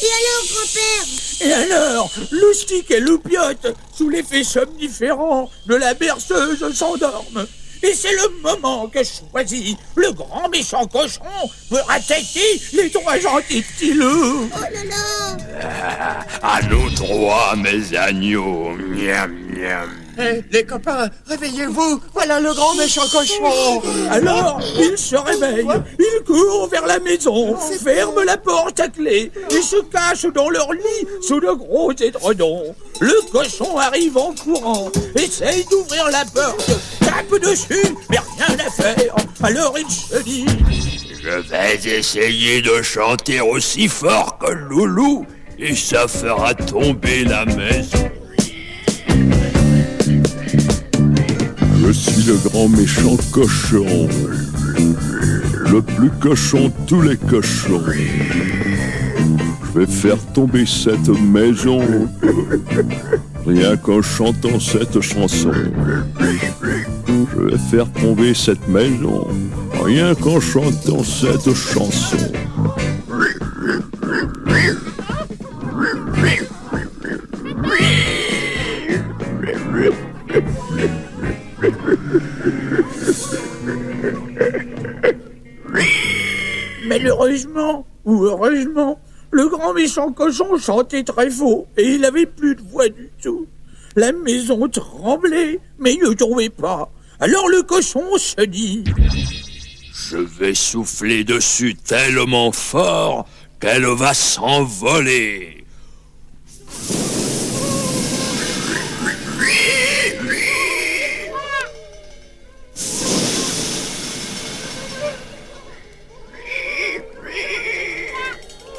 Et alors, grand-père? Et alors, Loustic et Loupiote, sous l'effet somniférant de la berceuse, s'endorment. Et c'est le moment que choisit le grand méchant cochon pour attaquer les trois gentils petits loups. Oh là là! À nous trois, mes agneaux. Miam, miam. Les copains, réveillez-vous. Voilà le grand méchant cochon. Alors, il se réveille, il court vers la maison, ferme la porte à clé et se cache dans leur lit sous de gros édredons. Le cochon arrive en courant, essaye d'ouvrir la porte, tape dessus, mais rien à faire. Alors il se dit: Je vais essayer de chanter aussi fort que Loulou et ça fera tomber la maison. Je suis le grand méchant cochon, le plus cochon de tous les cochons. Je vais faire tomber cette maison, rien qu'en chantant cette chanson. Je vais faire tomber cette maison, rien qu'en chantant cette chanson. Malheureusement, ou heureusement, le grand méchant cochon chantait très faux et il avait plus de voix du tout. La maison tremblait, mais il ne trouvait pas. Alors le cochon se dit: Je vais souffler dessus tellement fort qu'elle va s'envoler.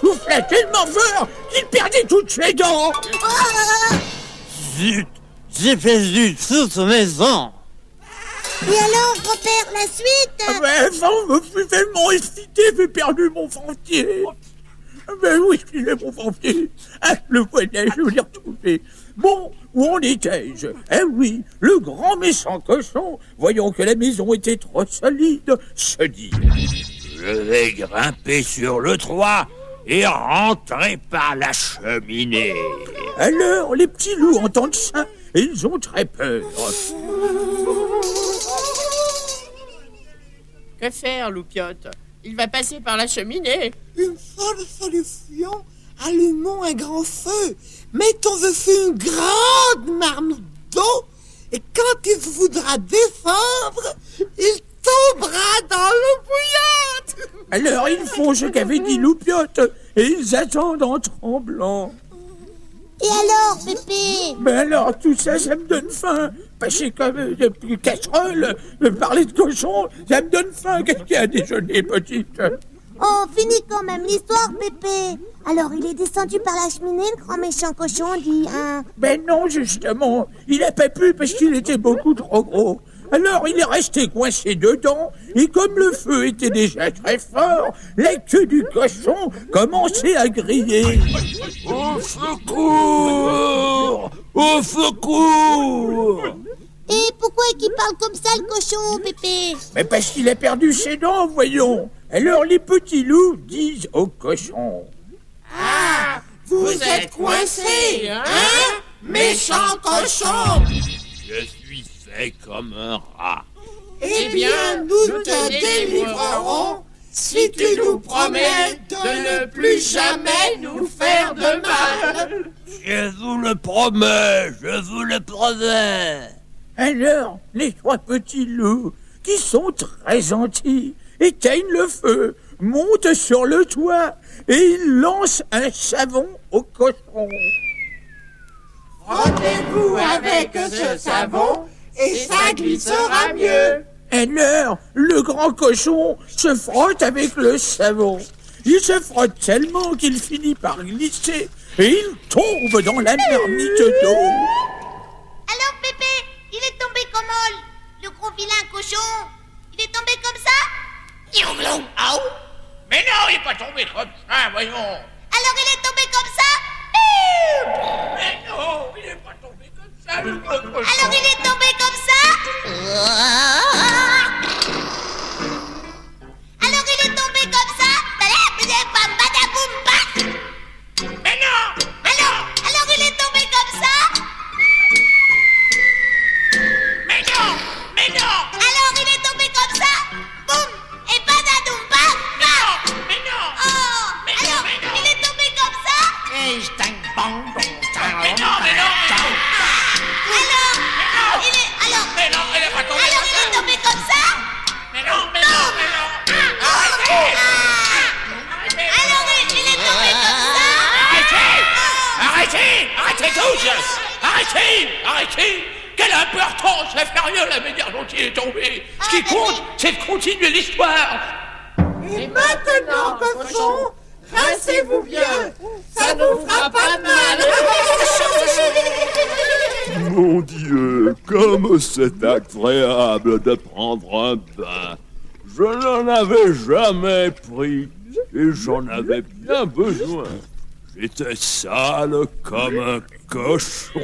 Soufflait tellement fort qu'il perdait toutes ses dents. Zut, j'ai perdu toute maison. Et alors, grand-père, la suite? Ah ben, enfin, je suis tellement excité, j'ai perdu mon fantier. Ah ben oui, il est mon fantier. Ah, le voilà, je l'ai retrouvé. Bon, où en étais-je? Eh oui, le grand méchant cochon, voyant que la maison était trop solide, se dit: Je vais grimper sur le toit et rentrer par la cheminée. Alors, les petits loups entendent ça et ils ont très peur. Que faire, Loupiote? Il va passer par la cheminée. Une seule solution. Allumons un grand feu. Mettons dessus une grande marmite d'eau. Et quand il voudra descendre, il tombera dans l'eau bouillante. Alors, ils font ce qu'avait dit Loupiote et ils attendent en tremblant. Et alors, Pépé? Ben alors, tout ça, ça me donne faim. Passer comme de casserole, parler de cochon, ça me donne faim. Qu'est-ce qu'il y a à déjeuner, petite? Oh, finis quand même l'histoire, Pépé. Alors, il est descendu par la cheminée, le grand méchant cochon, dit, hein? Ben non, justement, il n'a pas pu parce qu'il était beaucoup trop gros. Alors, il est resté coincé dedans, et comme le feu était déjà très fort, la queue du cochon commençait à griller. Au secours! Au secours! Et pourquoi est-ce qu'il parle comme ça, le cochon, Pépé? Mais parce qu'il a perdu ses dents, voyons. Alors, les petits loups disent au cochon: Ah, Vous êtes coincé, hein, méchant cochon. Je suis fait comme un rat. Eh bien, nous te délivrerons si tu nous promets de ne plus jamais nous faire de mal. Je vous le promets, je vous le promets. Alors, les trois petits loups, qui sont très gentils, éteignent le feu, montent sur le toit et ils lancent un savon au cochon. Frottez-vous avec ce savon et ça glissera mieux. Alors, le grand cochon se frotte avec le savon. Il se frotte tellement qu'il finit par glisser et il tombe dans la marmite d'eau. Alors, Pépé, il est tombé comment, le gros vilain cochon? Il est tombé comme ça? Mais non, il n'est pas tombé comme ça, voyons. Alors, il est tombé comme ça? Mais non, il n'est pas tombé comme ça, le gros cochon. Alors, il est tombé comme ça? Alors, il est tombé comme ça? Badaboum, badaboum, bam! tous! Arrêtez! Quelle importance à faire rien, la manière dont il est tombé! Ce qui compte, c'est de continuer l'histoire! Et maintenant, cochon, rincez-vous bien. Ça nous fera pas de mal. Mon Dieu, comme c'est agréable de prendre un bain. Je n'en avais jamais pris et j'en avais bien besoin. J'étais sale comme un cochon.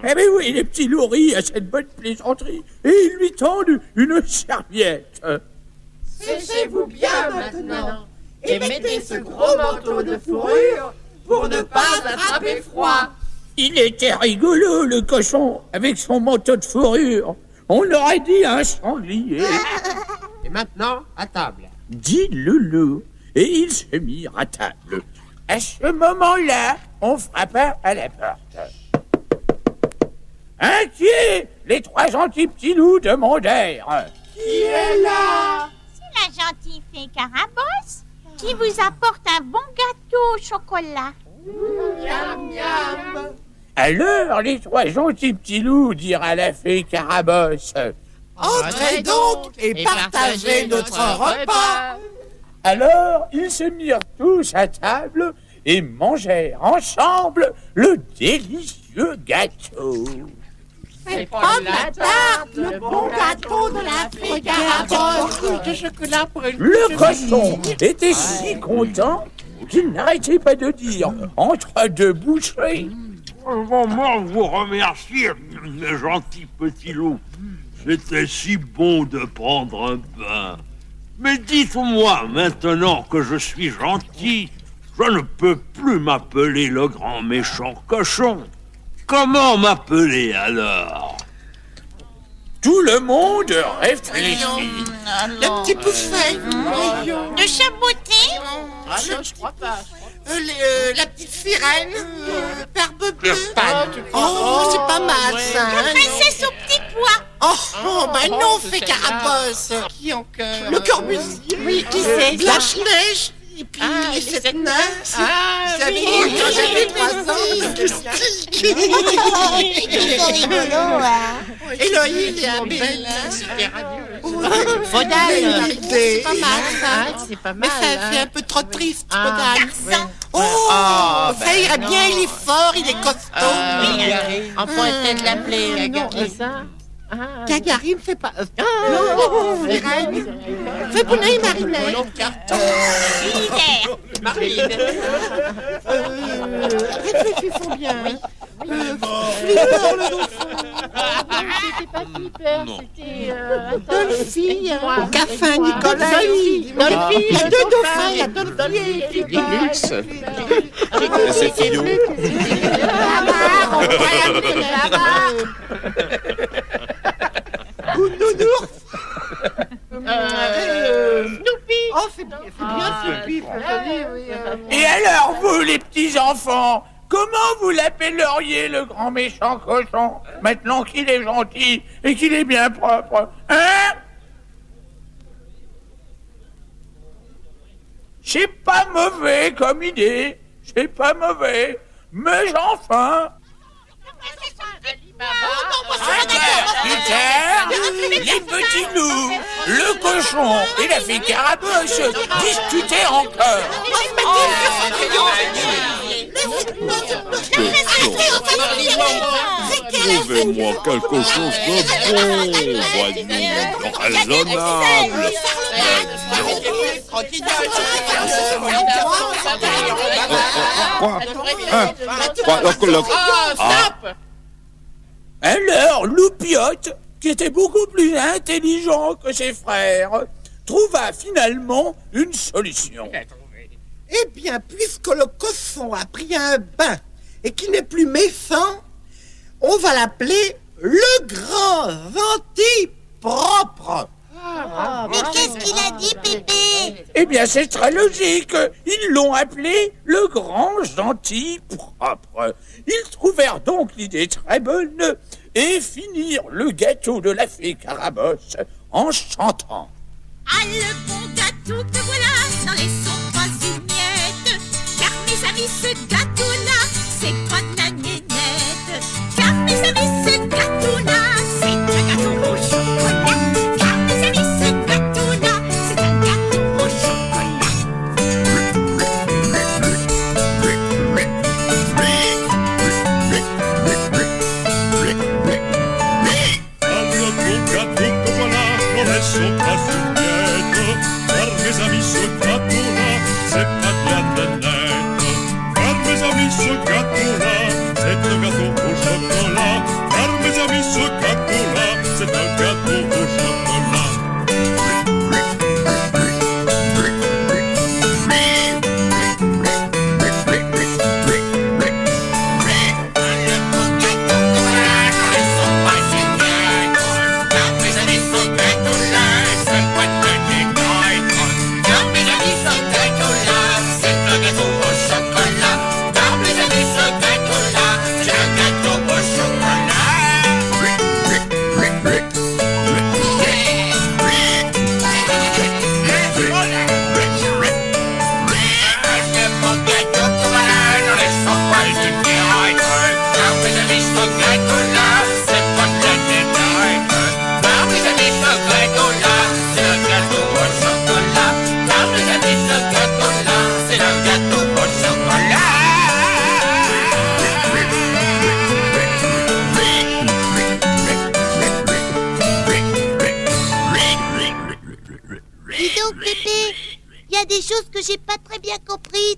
Eh bien oui, les petits loups rient à cette bonne plaisanterie et ils lui tendent une serviette. Séchez-vous bien maintenant et mettez ce gros manteau de fourrure pour ne pas attraper froid. Il était rigolo, le cochon, avec son manteau de fourrure. On aurait dit un sanglier. Et maintenant, à table. Dit Loulou, et ils se mirent à table. À ce moment-là, on frappa à la porte. Inquiets, les trois gentils petits loups demandèrent. Qui est là? C'est la gentille fée Carabosse qui vous apporte un bon gâteau au chocolat. Miam, miam. Alors les trois gentils petits loups dirent à la fée Carabosse. Entrez donc et partagez notre repas. Alors ils se mirent tous à table et mangèrent ensemble le délicieux gâteau. C'est pas de la tarte, le bon gâteau de la fée Carabosse. De chocolat pour une Le cochon était si content qu'il n'arrêtait pas de dire entre deux bouchées. Moi, vous remercie, mes gentils petits loups. C'était si bon de prendre un bain. Mais dites-moi, maintenant que je suis gentil, je ne peux plus m'appeler le grand méchant cochon. Comment m'appeler alors? Tout le monde réfléchit. Le petit poussin. De chaboter? Ah non, je crois pas. La petite sirène. Le père Bebeu. Oh, Oh, c'est pas mal ça. La princesse au petit pois? Oh, ben non, fée Carabosse. Qui encore? Le Corbusier. Oui, qui c'est? Blanche-Neige. Et puis les sept nains. Vous savez, quand j'avais 3 ans. C'est rigolo, hein. Héloïse et Abel. Super radieux. Faudal. C'est pas mal ça. C'est pas Mais mal. ça fait un peu trop triste, Ah. Faudal. Oh, ça irait bien, il est fort, il est costaud. On pourrait peut-être l'appeler ça. Gagarine, fais pas... Non, Sirène. Fais Bounet Marinette. Réfléchissons bien. Flipper, le dauphin. C'était pas Flipper, c'était... Dolphy, Caffin, Nicolas. Il y a 2 dauphins, il y a Dolphy et Flipper. C'est Fillon. On pourrait l'appeler là-bas. Ou Nounours. Snoopy. Oh, c'est bien Snoopy. Et alors vous, les petits enfants, comment vous l'appelleriez le grand méchant cochon, maintenant qu'il est gentil et qu'il est bien propre, hein? C'est pas mauvais comme idée, c'est pas mauvais, mais enfin... Les petits loups, le cochon et la fée Carabosse discutaient encore. Trouvez-moi quelque chose de bon, voyons, de raisonnable. Stop. Alors, Loupiote, qui était beaucoup plus intelligent que ses frères, trouva finalement une solution. Eh bien, puisque le cochon a pris un bain et qu'il n'est plus méchant, on va l'appeler le grand gentil propre. Mais qu'est-ce qu'il a dit, Pépé? Eh bien, c'est très logique. Ils l'ont appelé le grand gentil propre. Ils trouvèrent donc l'idée très bonne et finirent le gâteau de la fée Carabosse en chantant. Ah, le bon gâteau que voilà, n'en laissons pas une miette. Car mes amis, ce gâteau-là, c'est pas de la nénette. Car mes amis, ce gâteau-là, c'est un gâteau au chocolat. Car mes amis, ce gâteau-là, c'est un gâteau au chocolat. Alors mon gâteau que voilà, n'en laissons pas une miette. Car mes amis, ce gâteau-là, c'est pas de la nénette. Car mes amis, ce gâteau-là, c'est un gâteau au chocolat. Car mes amis, ce gâteau-là, c'est un gâteau au chocolat. Dis donc, Pépé, il y a des choses que j'ai pas très bien comprises.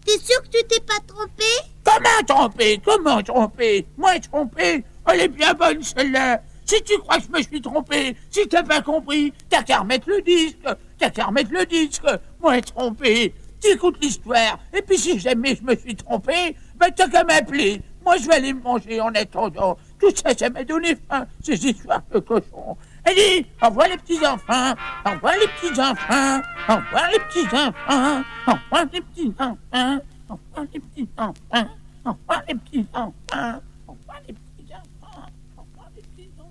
T'es sûr que tu t'es pas trompé? Comment tromper? Comment tromper? Moi tromper? Elle est bien bonne celle-là. Si tu crois que je me suis trompé, si t'as pas compris, t'as qu'à remettre le disque. T'as qu'à remettre le disque. Moi trompé. T'écoutes l'histoire. Et puis si jamais je me suis trompé, ben t'as qu'à m'appeler. Moi je vais aller me manger en attendant. Tout ça, ça m'a donné faim, ces histoires de cochons. Allez, au revoir les petits-enfants. Au revoir les petits-enfants. Au revoir les petits-enfants. Au revoir les petits-enfants. Au revoir les petits-enfants. Au revoir les petits-enfants. Au revoir les petits-enfants. Au revoir les petits-enfants.